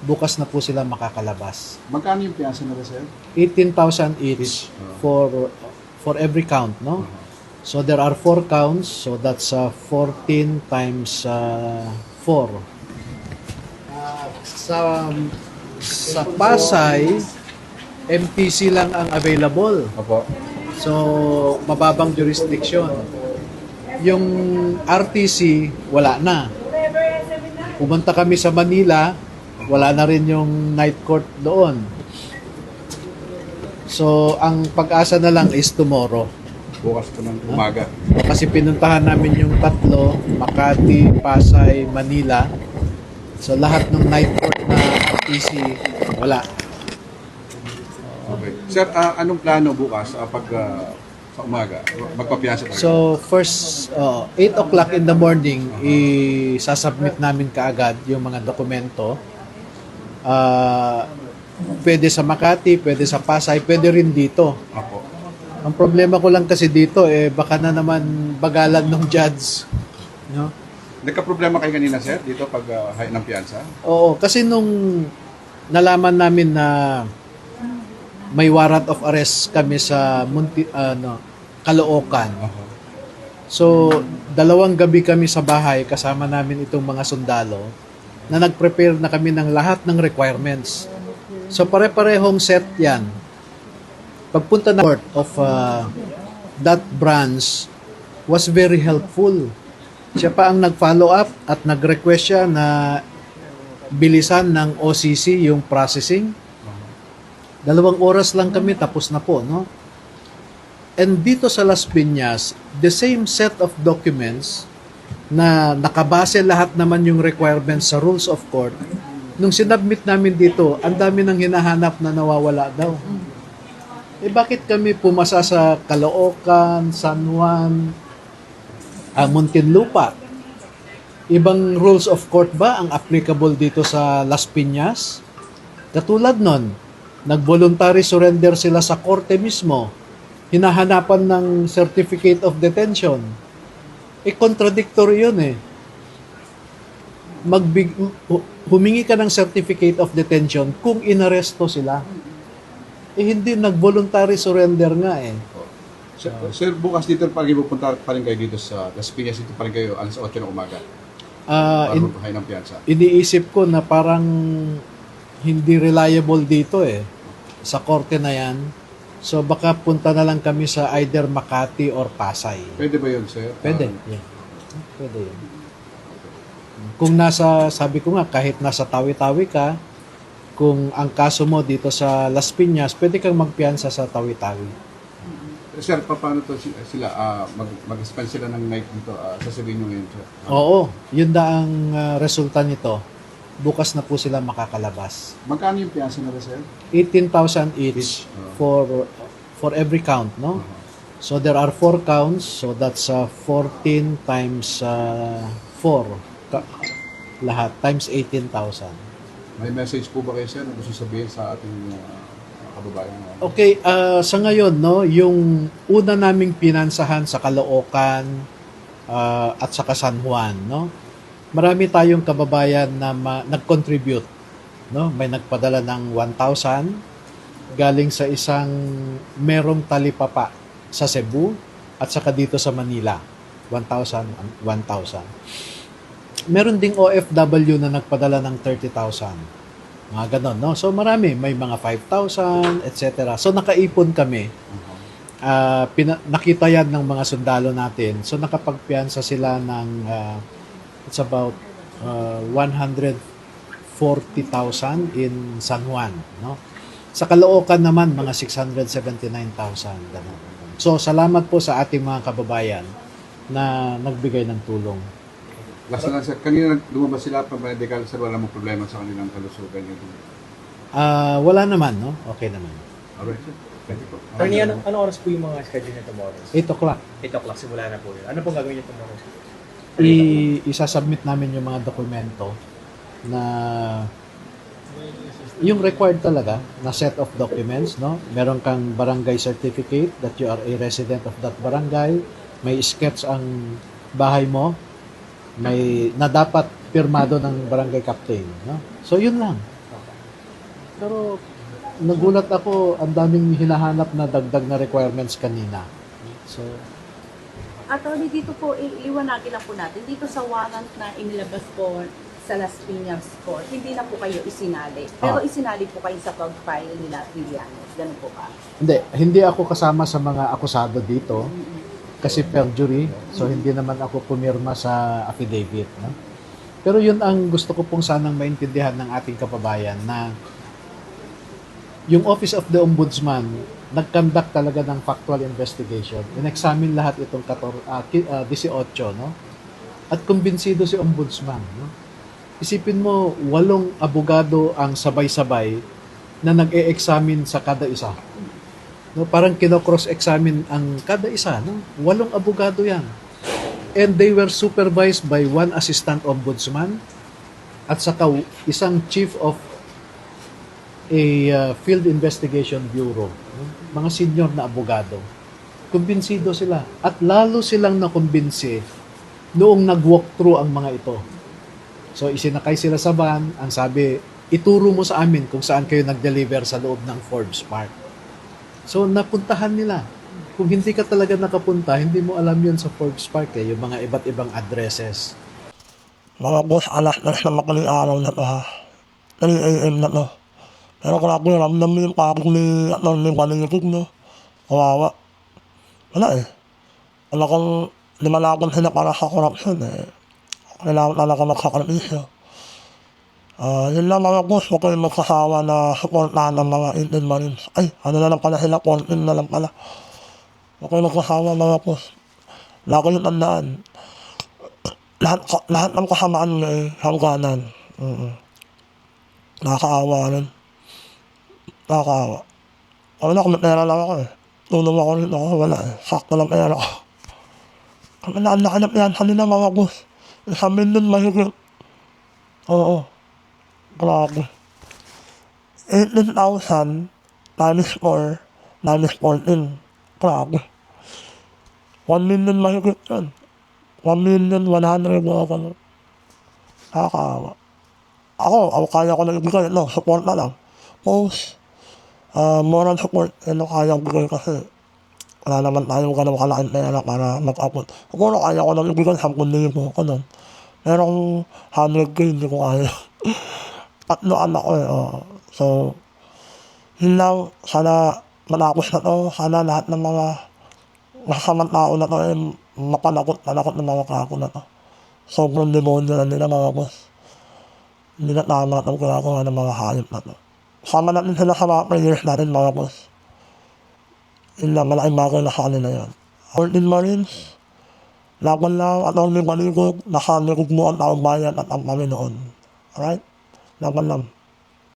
bukas na po sila makakalabas. Magkano yung piyansa nila, sir? 18,000 each for every count, no? So there are 4 counts, so that's 14 times 4. Sa Pasay, MPC lang ang available. Opo. So, mababang jurisdiction. Yung RTC, wala na. Pumunta kami sa Manila, wala na rin yung night court doon. So, ang pag-asa na lang is tomorrow. Bukas po ng umaga. Kasi pinuntahan namin yung tatlo, Makati, Pasay, Manila. So, lahat ng night court na RTC, wala. Okay. Sir, anong plano bukas pag sa umaga? Magpapiyansa tayo? So, first, 8 o'clock in the morning, isasubmit namin kaagad yung mga dokumento. Pwede sa Makati, pwede sa Pasay, pwede rin dito. Opo. Ang problema ko lang kasi dito, baka na naman bagalan ng judge. No? Nagka-problema kayo kanina, sir, dito pag high ng piyansa? Oo, kasi nung nalaman namin na may warrant of arrest kami sa Caloocan. So, 2 gabi kami sa bahay kasama namin itong mga sundalo na nag-prepare na kami ng lahat ng requirements. So, pare-parehong set yan. Pagpunta na court of that branch was very helpful. Siya pa ang nag-follow up at nag-request siya na bilisan ng OCC yung processing. 2 oras lang kami, tapos na po, no? And dito sa Las Piñas, the same set of documents na nakabase lahat naman yung requirements sa rules of court, nung sinubmit namin dito, ang dami nang hinahanap na nawawala daw. Bakit kami pumasa sa Caloocan, San Juan, Muntinlupa? Ibang rules of court ba ang applicable dito sa Las Piñas? Katulad nun, nag-voluntary surrender sila sa korte mismo. Hinahanapan ng certificate of detention. Contradictory yun eh. Humingi ka ng certificate of detention kung inaresto sila. Hindi, nag-voluntary surrender nga eh. Sir, bukas dito pa rin pupunta pa rin kayo dito sa Las Piñas, dito pa rin kayo alas 8 ng umaga. Para magpahay ng piyansa. Iniisip ko na parang hindi reliable dito eh. Sa korte na yan. So baka punta na lang kami sa either Makati or Pasay. Pwede ba yun, sir? Pwede. Yeah. Pwede yun. Kung sabi ko nga, kahit nasa Tawi-Tawi ka, kung ang kaso mo dito sa Las Piñas, pwede kang magpiyansa sa Tawi-Tawi. Sir, paano to sila? Mag-spend sila ng night dito? Sasabihin nyo ngayon, sir? Oo. Yun na ang resulta nito. Bukas na po sila makakalabas. Magkano yung piyansa nila, sir? 18,000 each for every count, no? So there are 4 counts, so that's 14 times 4 lahat times 18,000. May message po ba kayo, sir, na gusto sabihin sa ating kababayan? Okay, sa ngayon, no, yung una naming pinansahan sa Caloocan at sa San Juan, no? Marami tayong kababayan na nag-contribute, no? May nagpadala ng 1,000 galing sa isang merong talipapa sa Cebu at saka dito sa Manila. 1,000. Meron ding OFW na nagpadala ng 30,000. Mga ganon, no? So marami, may mga 5,000, etc. So nakaipon kami. Nakita yan ng mga sundalo natin. So nakapagpiyansa sila ng it's about 140,000 in San Juan, no? Sa Caloocan naman mga 679,000 ganun. So salamat po sa ating mga kababayan na nagbigay ng tulong. Last na lang, sir, kanina lumabas sila pa medical, sir, wala mong problema sa kanilang kalusugan yun? Wala naman, no? Okay naman. Alright, sir. Thank you po. Attorney, ano oras po yung mga schedule na tomorrow? 8 o'clock. 8 o'clock, simula na po yun. Ano pong gagawin niyo tomorrow? Isasubmit namin yung mga dokumento na yung required talaga na set of documents, no? Meron kang barangay certificate that you are a resident of that barangay, may sketch ang bahay mo, may na dapat pirmado ng barangay captain, no? So yun lang. Pero nagulat ako, ang daming hinahanap na dagdag na requirements kanina. So, Attorney, dito po, iiwanagin lang po natin, dito sa warrant na inilabas po sa Las Piñas Court, hindi na po kayo isinali. Pero isinali po kayo sa pag-file nila Villanos. Ganun po ba? hindi ako kasama sa mga akusado dito kasi perjury, so hindi naman ako pumirma sa affidavit. No? Pero yun ang gusto ko pong sanang maintindihan ng ating kababayan na yung Office of the Ombudsman nag-conduct talaga ng factual investigation. In-examine lahat itong 18, no? At kumbinsido si Ombudsman, no? Isipin mo, 8 abogado ang sabay-sabay na nag-e-examine sa kada isa. No, parang kino-cross-examine ang kada isa, no? 8 abogado 'yan. And they were supervised by 1 assistant ombudsman at saka isang chief of a field investigation bureau, no? Mga senior na abogado. Kumbinsido sila at lalo silang nakumbinsi noong nag-walk through ang mga ito. So isinakay sila sa van, ang sabi, ituro mo sa amin kung saan kayo nag-deliver sa loob ng Forbes Park. So napuntahan nila. Kung hindi ka talaga nakapunta, hindi mo alam yun sa Forbes Park, yung mga iba't ibang addresses. Mga boss, alas na sa makaling araw na to ha. 3 AM na to. Pero kung ako ramdam mo yung pakong ni Atty. Paningipig, no? Kawawa. Wala eh. Wala kang lumalaban sila para sa korupsyon eh. Kailangan talaga magsakripisyo. Yun lang mga boss, huwag kayong magsasawa na supportahan ng mga Indian Marines. Ay, ano na lang pala sila, 14 na lang pala. Huwag kayong magsasawa mga boss. Lagi yung tandaan. Lahat ng kasamaan ay hangganan. Nakakaawa rin. Nakakaawa. Wala, kung may pera lang ako eh. Tulong ako rin ako, wala eh. Sakto lang pera ko. Kami nakanap yan kanina mga boss. 1 million mahigit. Oo. Grabe. 18,000 times 4 times 14. Grabe. 1 million mahigit yan. 1,100,000 ako. Nakakaawa. Ako kaya ko na ibigay. No, support na lang. Post. Moral support. Ano kaya ko ibigay kasi wala naman tayong ganun kalaking pera para mag-upload. Siguro kaya ko lang ibigay 10,000 ko nun. Pero kung 100K hindi ko kaya. 3 anak ko eh. So, yun lang. Sana matapos na to. Sana lahat ng mga masamang tao na to ay mapanakot ng mga kako na to. Sobrang demonyo na nila mga boss. Hindi na tama itong ginagawa ng mga hayop na to. Sama natin sila sa mga prayers natin mga boss. Yun lang, malaking bagay na sa kanila yun. 14 Marines, laban lang at ang may maligog, nakaligog mo ang taong bayan at ang Panginoon. Alright? Laban lang.